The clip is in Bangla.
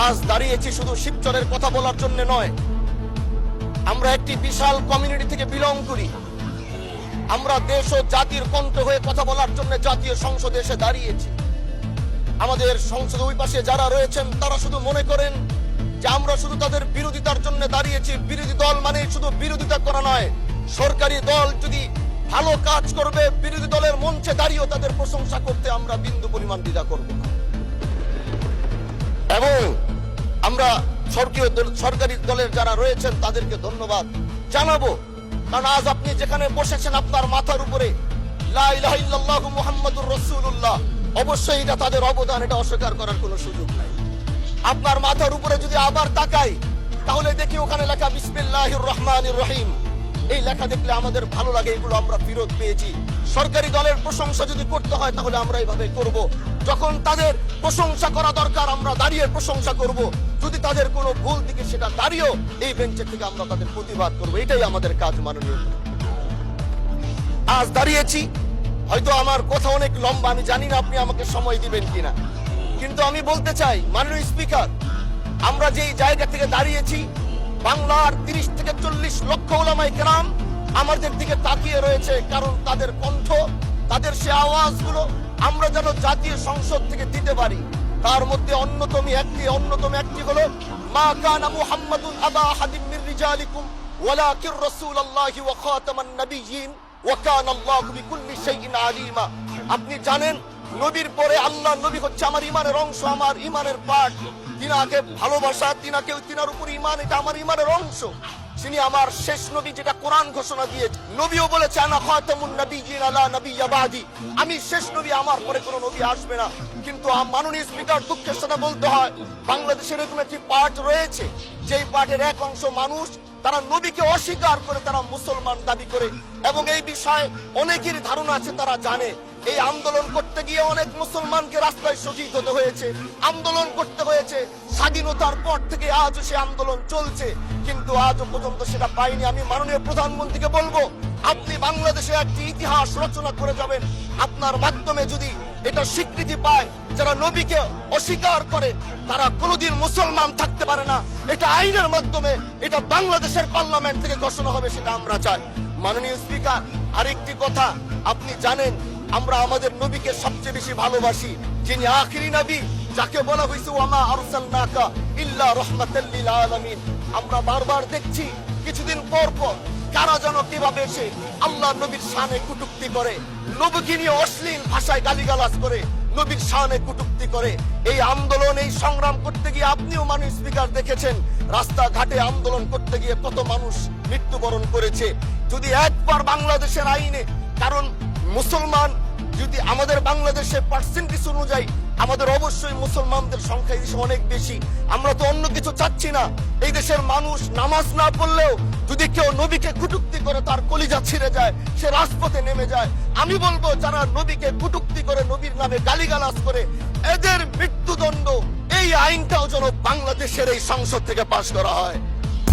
আজ দাঁড়িয়েছি শুধু শিবচরের কথা বলার জন্য নয়। আমরা একটি বিশাল কমিউনিটি থেকে বিলং করি। আমরা দেশ ও জাতির কণ্ঠ হয়ে কথা বলার জন্য জাতীয় সংসদে এসে দাঁড়িয়েছি। আমাদের সংসদ ওই পাশে যারা রয়েছেন তারা শুধু মনে করেন যে আমরা শুধু তাদের বিরোধিতার জন্য দাঁড়িয়েছি। বিরোধী দল মানে শুধু বিরোধিতা করা নয়, সরকারি দল যদি ভালো কাজ করবে বিরোধী দলের মঞ্চে দাঁড়িয়েও তাদের প্রশংসা করতে আমরা বিন্দু পরিমাণ দ্বিধা করব না। এবং আমরা সরকারি দলের যারা রয়েছেন তাদেরকে ধন্যবাদ জানাবো, কারণ আজ আপনি যেখানে বসেছেন আপনার মাথার উপরে লা ইলাহা ইল্লাল্লাহু মুহাম্মাদুর রাসূলুল্লাহ, অবশ্যই এটা তাদের অবদান, এটা অস্বীকার করার কোনো সুযোগ নাই। আপনার মাথার উপরে যদি আবার তাকাই তাহলে দেখি ওখানে লেখা বিসমিল্লাহির রহমানির রহিম। এই লেখা দেখলে আমাদের ভালো লাগে, এগুলো আমরা ফেরত পেয়েছি। সরকারি দলের প্রশংসা যদি করতে হয় তাহলে আমরা এইভাবে করব। যখন তাদের প্রশংসা করা দরকার আমরা দাঁড়িয়ে প্রশংসা করব। যদি তাদের কোনো ভুল দিকে সেটা দাঁড়িয়েও এই বেঞ্চের থেকে আমরা তাদের প্রতিবাদ করব। এটাই আমাদের কাজ। মাননীয়, আজ দাঁড়িয়েছি, হয়তো আমার কথা অনেক লম্বা, আমি জানি না আপনি আমাকে সময় দিবেন কিনা, কিন্তু আমি বলতে চাই মাননীয় স্পিকার, আমরা যেই জায়গা থেকে দাঁড়িয়েছি বাংলার 30 থেকে 40 লক্ষ ওলামায়ে কেরাম আমাদের দিকে তাকিয়ে রয়েছে, কারণ তাদের কণ্ঠ, তাদের সে আওয়াজগুলো আমরা যেন জাতীয় সংসদ থেকে দিতে পারি। তার মধ্যে অন্যতম একটি হলো মা কানা মুহাম্মাদুন আবা আহাদিম মির রিজালিকুম ওয়ালাকির রাসূলুল্লাহি ওয়া খাতামান নাবিয়্যিন ওয়া কানা আল্লাহু বিকুল্লি শাইইন আলিমা। আপনি জানেন নবীর পরে আল্লাহ নবী হচ্ছে আমার ইমানের অংশ, আমার ইমানের পার্ট। তিনাকে ভালোবাসা, তিনার উপর ইমান, এটা আমার ইমানের অংশ। তিনি আমার শেষ নবী, যেটা কোরআন ঘোষণা দিয়েছে। নবীও বলেছে আনা খাতামুন নাবিয়্যিন লা নাবিয়্যা বাদি, আমি শেষ নবী, আমার পরে কোনো নবী আসবে না। কিন্তু মাননীয় স্পিকার, দুঃখের সাথে বলতে হয় বাংলাদেশের এরকম একটি পার্ট রয়েছে যেই পার্টের এক অংশ মানুষ তারা নবীকে অস্বীকার করে, তারা মুসলমান দাবি করে। এবং এই বিষয়ে অনেকেরই ধারণা আছে, তারা জানে এই আন্দোলন করতে গিয়ে অনেক মুসলমানকে রাস্তায় শহীদ হতে হয়েছে, আন্দোলন করতে হয়েছে। স্বাধীনতার পর থেকে আজও সে আন্দোলন চলছে, কিন্তু আজও পর্যন্ত সেটা পাইনি। আমি মাননীয় প্রধানমন্ত্রীকে বলবো, আপনি বাংলাদেশে একটি ইতিহাস রচনা করে যাবেন। আপনার মাধ্যমে যদি এটা স্বীকৃতি পায়, যারা নবীকে অস্বীকার করে তারা কোনোদিন মুসলমান থাকতে পারে না, এটা আইনের মাধ্যমে, এটা বাংলাদেশের পার্লামেন্ট থেকে ঘোষণা হবে, সেটা আমরা চাই। মাননীয় স্পিকার, আরেকটি কথা, আপনি জানেন আমরা আমাদের নবীকে সবচেয়ে বেশি ভালোবাসি, যিনি আখিরি নবী, যাকে বলা হয়েছে ওয়ামা আরসালনাকা ইল্লা রাহমাতাল লিল আলামিন। আমরা বারবার দেখছি কিছুদিন পর পর কারা যেন কিভাবে এসে আল্লাহ নবীর শানে কটূক্তি করে, নবীকে নিয়ে অশ্লীল ভাষায় গালিগালাজ করে, নবীর শানে কটূক্তি করে। এই আন্দোলন, এই সংগ্রাম করতে গিয়ে আপনিও মাননীয় স্পিকার দেখেছেন রাস্তাঘাটে আন্দোলন করতে গিয়ে কত মানুষ মৃত্যুবরণ করেছে। যদি একবার বাংলাদেশের আইনে, কারণ মুসলমান যদি আমাদের বাংলাদেশের পার্সেন্টেজ অনুযায়ী আমাদের অবশ্যই মুসলমানদের সংখ্যা এই দেশে অনেক বেশি। আমরা তো অন্য কিছু চাচ্ছি না। এই দেশের মানুষ নামাজ না পড়লেও যদি কেউ নবীকে কটূক্তি করে তার কলিজা ছিঁড়ে যায়, সে রাজপথে নেমে যায়। আমি বলবো যারা নবীকে কটূক্তি করে, নবীর নামে গালিগালাজ করে, এদের মৃত্যুদণ্ড, এই আইনটাও যেন বাংলাদেশের এই সংসদ থেকে পাশ করা হয়।